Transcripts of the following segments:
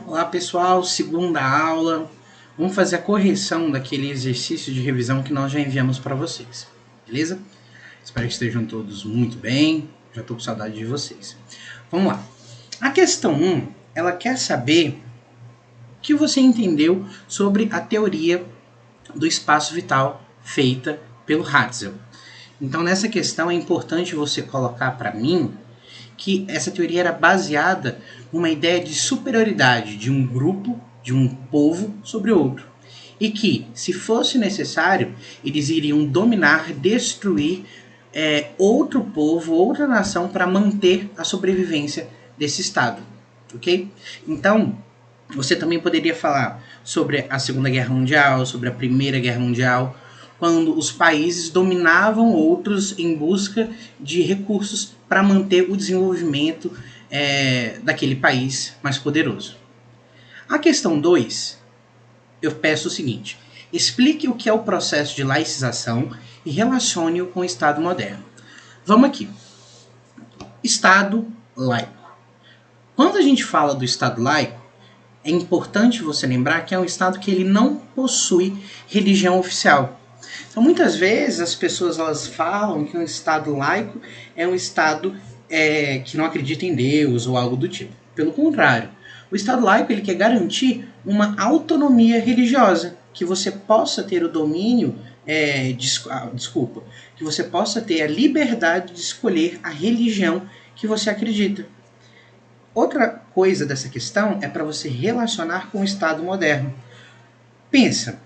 Olá pessoal, segunda aula. Vamos fazer a correção daquele exercício de revisão que nós já enviamos para vocês, beleza? Espero que estejam todos muito bem, já estou com saudade de vocês. Vamos lá. A questão 1, ela quer saber o que você entendeu sobre a teoria do espaço vital feita pelo Hatzel. Então nessa questão é importante você colocar para mim que essa teoria era baseada numa ideia de superioridade de um grupo, de um povo sobre outro. E que, se fosse necessário, eles iriam dominar, destruir outro povo, outra nação para manter a sobrevivência desse Estado. Ok? Então, você também poderia falar sobre a Segunda Guerra Mundial, sobre a Primeira Guerra Mundial, quando os países dominavam outros em busca de recursos para manter o desenvolvimento daquele país mais poderoso. A questão 2, eu peço o seguinte: explique o que é o processo de laicização e relacione-o com o Estado moderno. Vamos aqui. Estado laico. Quando a gente fala do Estado laico, é importante você lembrar que é um Estado que ele não possui religião oficial. Então, muitas vezes as pessoas elas falam que um Estado laico é um Estado que não acredita em Deus ou algo do tipo. Pelo contrário, o Estado laico ele quer garantir uma autonomia religiosa, que você possa ter o domínio, que você possa ter a liberdade de escolher a religião que você acredita. Outra coisa dessa questão é para você relacionar com o Estado moderno. Pensa,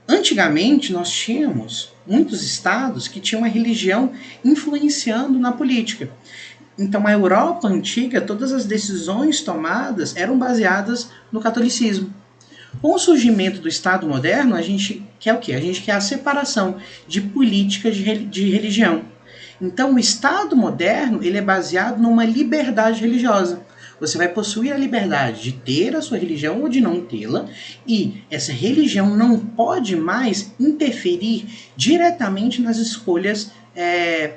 antigamente nós tínhamos muitos estados que tinham a religião influenciando na política. Então a Europa antiga, todas as decisões tomadas eram baseadas no catolicismo. Com o surgimento do Estado moderno, a gente quer o quê? A gente quer a separação de política de religião. Então o Estado moderno ele é baseado numa liberdade religiosa. Você vai possuir a liberdade de ter a sua religião ou de não tê-la, e essa religião não pode mais interferir diretamente nas escolhas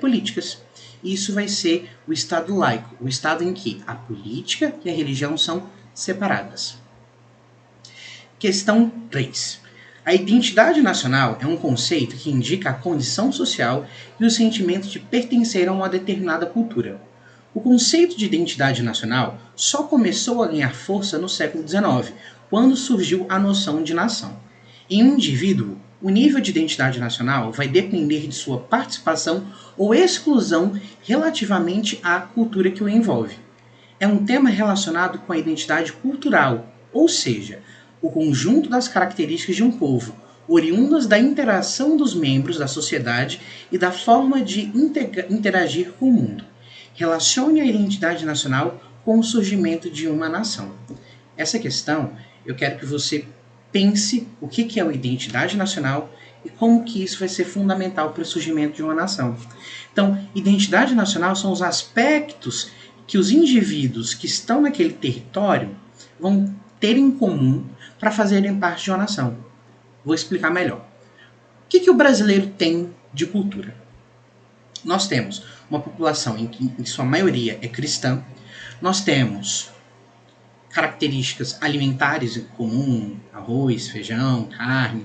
políticas. Isso vai ser o Estado laico, o Estado em que a política e a religião são separadas. Questão 3. A identidade nacional é um conceito que indica a condição social e o sentimento de pertencer a uma determinada cultura. O conceito de identidade nacional só começou a ganhar força no século XIX, quando surgiu a noção de nação. Em um indivíduo, o nível de identidade nacional vai depender de sua participação ou exclusão relativamente à cultura que o envolve. É um tema relacionado com a identidade cultural, ou seja, o conjunto das características de um povo, oriundas da interação dos membros da sociedade e da forma de interagir com o mundo. Relacione a identidade nacional com o surgimento de uma nação. Essa questão, eu quero que você pense o que é a identidade nacional e como que isso vai ser fundamental para o surgimento de uma nação. Então, identidade nacional são os aspectos que os indivíduos que estão naquele território vão ter em comum para fazerem parte de uma nação. Vou explicar melhor. O que o brasileiro tem de cultura? Nós temos uma população em sua maioria é cristã. Nós temos características alimentares em comum, arroz, feijão, carne.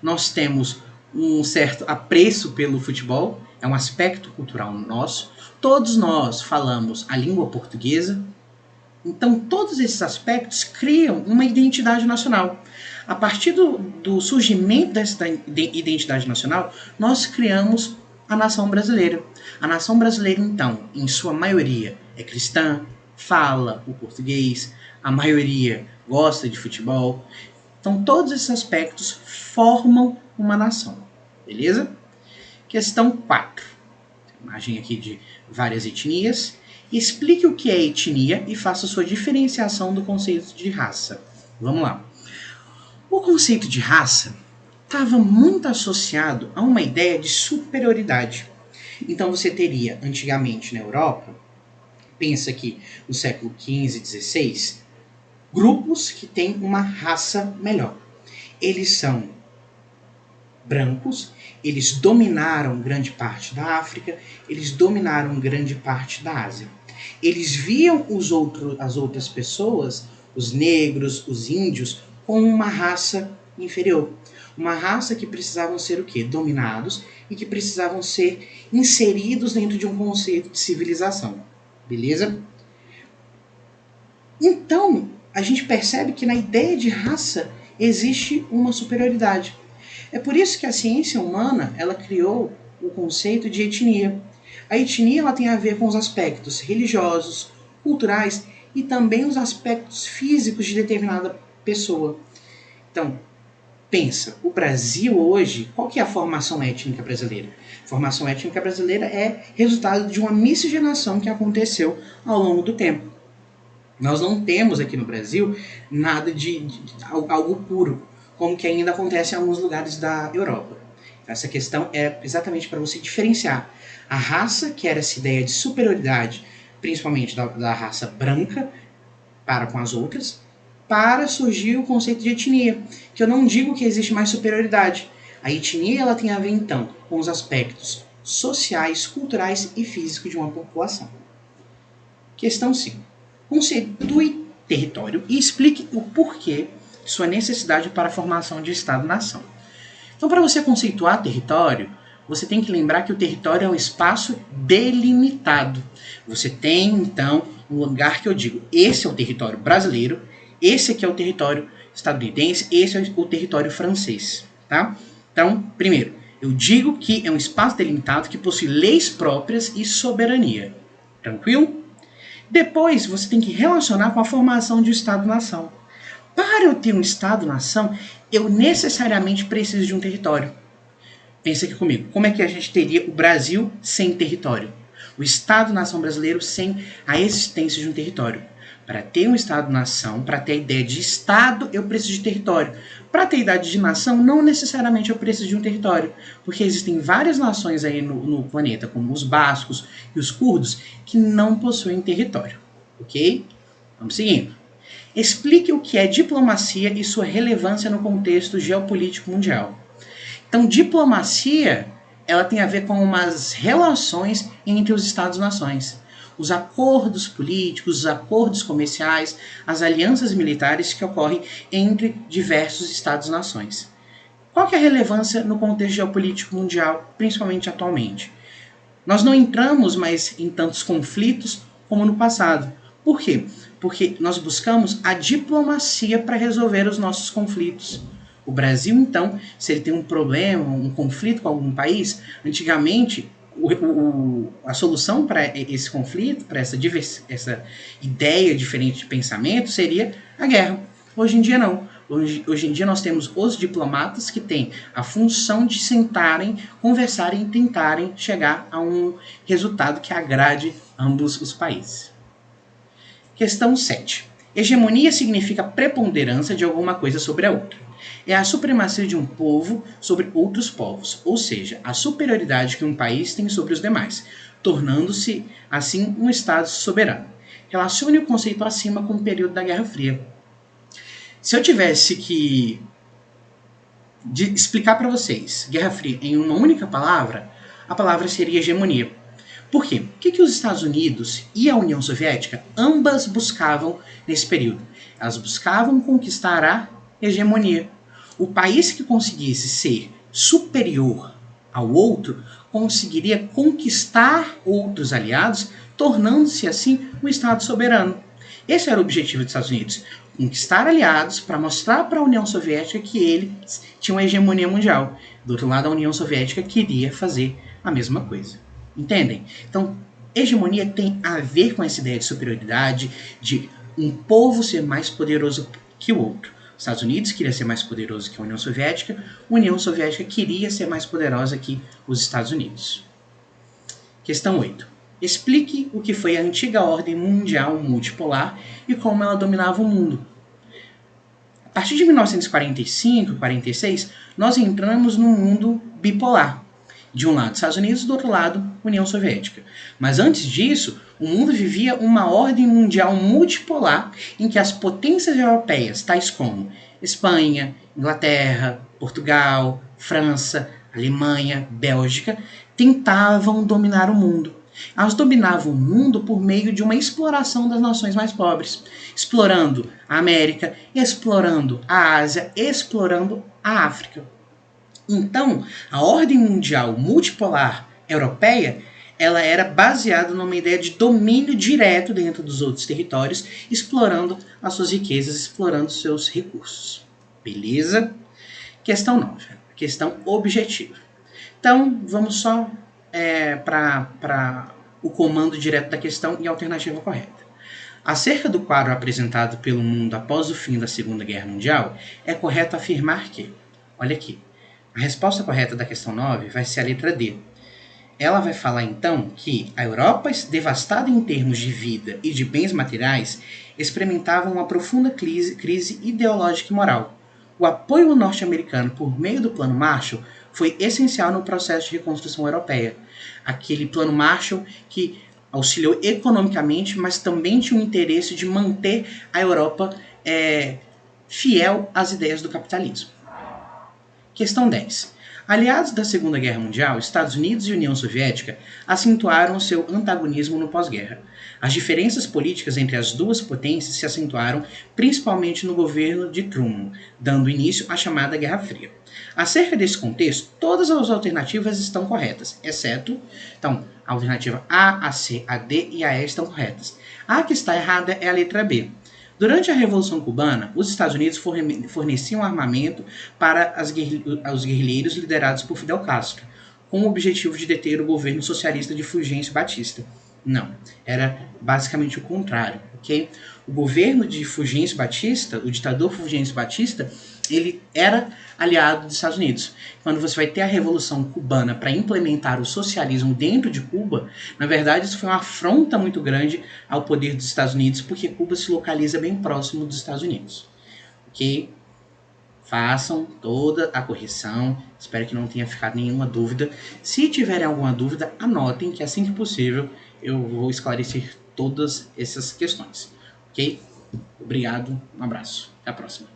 Nós temos um certo apreço pelo futebol, é um aspecto cultural nosso. Todos nós falamos a língua portuguesa. Então, todos esses aspectos criam uma identidade nacional. A partir do surgimento dessa identidade nacional, nós criamos a nação brasileira. A nação brasileira, então, em sua maioria, é cristã, fala o português, a maioria gosta de futebol. Então, todos esses aspectos formam uma nação. Beleza? Questão 4. Imagem aqui de várias etnias. Explique o que é etnia e faça sua diferenciação do conceito de raça. Vamos lá. O conceito de raça estava muito associado a uma ideia de superioridade. Então você teria, antigamente na Europa, pensa que no século XV e XVI, grupos que têm uma raça melhor. Eles são brancos, eles dominaram grande parte da África, eles dominaram grande parte da Ásia. Eles viam as outras pessoas os negros, os índios, como uma raça inferior. Uma raça que precisavam ser o quê? Dominados e que precisavam ser inseridos dentro de um conceito de civilização. Beleza? Então, a gente percebe que na ideia de raça existe uma superioridade. É por isso que a ciência humana ela criou o conceito de etnia. A etnia ela tem a ver com os aspectos religiosos, culturais e também os aspectos físicos de determinada pessoa. Então, pensa, o Brasil hoje, qual que é a formação étnica brasileira? A formação étnica brasileira é resultado de uma miscigenação que aconteceu ao longo do tempo. Nós não temos aqui no Brasil nada de algo puro, como que ainda acontece em alguns lugares da Europa. Essa questão é exatamente para você diferenciar a raça, que era essa ideia de superioridade, principalmente da raça branca para com as outras, para surgir o conceito de etnia, que eu não digo que existe mais superioridade. A etnia ela tem a ver, então, com os aspectos sociais, culturais e físicos de uma população. Questão 5. Conceitue território e explique o porquê de sua necessidade para a formação de Estado-nação. Então, para você conceituar território, você tem que lembrar que o território é um espaço delimitado. Você tem, então, um lugar que eu digo, esse é o território brasileiro, esse aqui é o território estadunidense, esse é o território francês, tá? Então, primeiro, eu digo que é um espaço delimitado que possui leis próprias e soberania. Tranquilo? Depois, você tem que relacionar com a formação de um Estado-nação. Para eu ter um Estado-nação, eu necessariamente preciso de um território. Pensa aqui comigo, como é que a gente teria o Brasil sem território? O Estado-nação brasileiro sem a existência de um território. Para ter um Estado-nação, para ter a ideia de Estado, eu preciso de território. Para ter a ideia de nação, não necessariamente eu preciso de um território, porque existem várias nações aí no planeta, como os bascos e os curdos, que não possuem território. Ok? Vamos seguindo. Explique o que é diplomacia e sua relevância no contexto geopolítico mundial. Então, diplomacia, ela tem a ver com umas relações entre os Estados-nações. Os acordos políticos, os acordos comerciais, as alianças militares que ocorrem entre diversos Estados-nações. Qual que é a relevância no contexto geopolítico mundial, principalmente atualmente? Nós não entramos mais em tantos conflitos como no passado. Por quê? Porque nós buscamos a diplomacia para resolver os nossos conflitos. O Brasil, então, se ele tem um problema, um conflito com algum país, antigamente a solução para esse conflito, para essa ideia diferente de pensamento, seria a guerra. Hoje em dia não. Hoje em dia nós temos os diplomatas que têm a função de sentarem, conversarem e tentarem chegar a um resultado que agrade ambos os países. Questão 7. Hegemonia significa preponderância de alguma coisa sobre a outra. É a supremacia de um povo sobre outros povos, ou seja, a superioridade que um país tem sobre os demais, tornando-se, assim, um Estado soberano. Relacione o conceito acima com o período da Guerra Fria. Se eu tivesse que explicar para vocês Guerra Fria em uma única palavra, a palavra seria hegemonia. Por quê? O que os Estados Unidos e a União Soviética ambas buscavam nesse período? Elas buscavam conquistar a hegemonia. O país que conseguisse ser superior ao outro conseguiria conquistar outros aliados, tornando-se assim um Estado soberano. Esse era o objetivo dos Estados Unidos, conquistar aliados para mostrar para a União Soviética que ele tinha uma hegemonia mundial. Do outro lado, a União Soviética queria fazer a mesma coisa. Entendem? Então, hegemonia tem a ver com essa ideia de superioridade, de um povo ser mais poderoso que o outro. Os Estados Unidos queria ser mais poderoso que a União Soviética queria ser mais poderosa que os Estados Unidos. Questão 8. Explique o que foi a antiga ordem mundial multipolar e como ela dominava o mundo. A partir de 1945 e 46, nós entramos num mundo bipolar. De um lado, Estados Unidos, do outro lado, União Soviética. Mas antes disso, o mundo vivia uma ordem mundial multipolar em que as potências europeias, tais como Espanha, Inglaterra, Portugal, França, Alemanha, Bélgica, tentavam dominar o mundo. Elas dominavam o mundo por meio de uma exploração das nações mais pobres, explorando a América, explorando a Ásia, explorando a África. Então, a ordem mundial multipolar europeia, ela era baseada numa ideia de domínio direto dentro dos outros territórios, explorando as suas riquezas, explorando seus recursos. Beleza? Questão 9. Questão objetiva. Então, vamos só para o comando direto da questão e a alternativa correta. Acerca do quadro apresentado pelo mundo após o fim da Segunda Guerra Mundial, é correto afirmar que, olha aqui, a resposta correta da questão 9 vai ser a letra D. Ela vai falar então que a Europa, devastada em termos de vida e de bens materiais, experimentava uma profunda crise ideológica e moral. O apoio norte-americano por meio do Plano Marshall foi essencial no processo de reconstrução europeia. Aquele Plano Marshall que auxiliou economicamente, mas também tinha o interesse de manter a Europa fiel às ideias do capitalismo. Questão 10. Aliados da Segunda Guerra Mundial, Estados Unidos e União Soviética acentuaram seu antagonismo no pós-guerra. As diferenças políticas entre as duas potências se acentuaram principalmente no governo de Truman, dando início à chamada Guerra Fria. Acerca desse contexto, todas as alternativas estão corretas, exceto, então, a alternativa A, a C, a D e a E estão corretas. A que está errada é a letra B. Durante a Revolução Cubana, os Estados Unidos forneciam armamento para os guerrilheiros liderados por Fidel Castro, com o objetivo de deter o governo socialista de Fulgêncio Batista. Não, era basicamente o contrário, ok? O governo de Fulgêncio Batista, o ditador Fulgêncio Batista, ele era aliado dos Estados Unidos. Quando você vai ter a Revolução Cubana para implementar o socialismo dentro de Cuba, na verdade isso foi uma afronta muito grande ao poder dos Estados Unidos, porque Cuba se localiza bem próximo dos Estados Unidos. Ok? Façam toda a correção, espero que não tenha ficado nenhuma dúvida. Se tiverem alguma dúvida, anotem que assim que possível eu vou esclarecer todas essas questões. Ok? Obrigado, um abraço, até a próxima.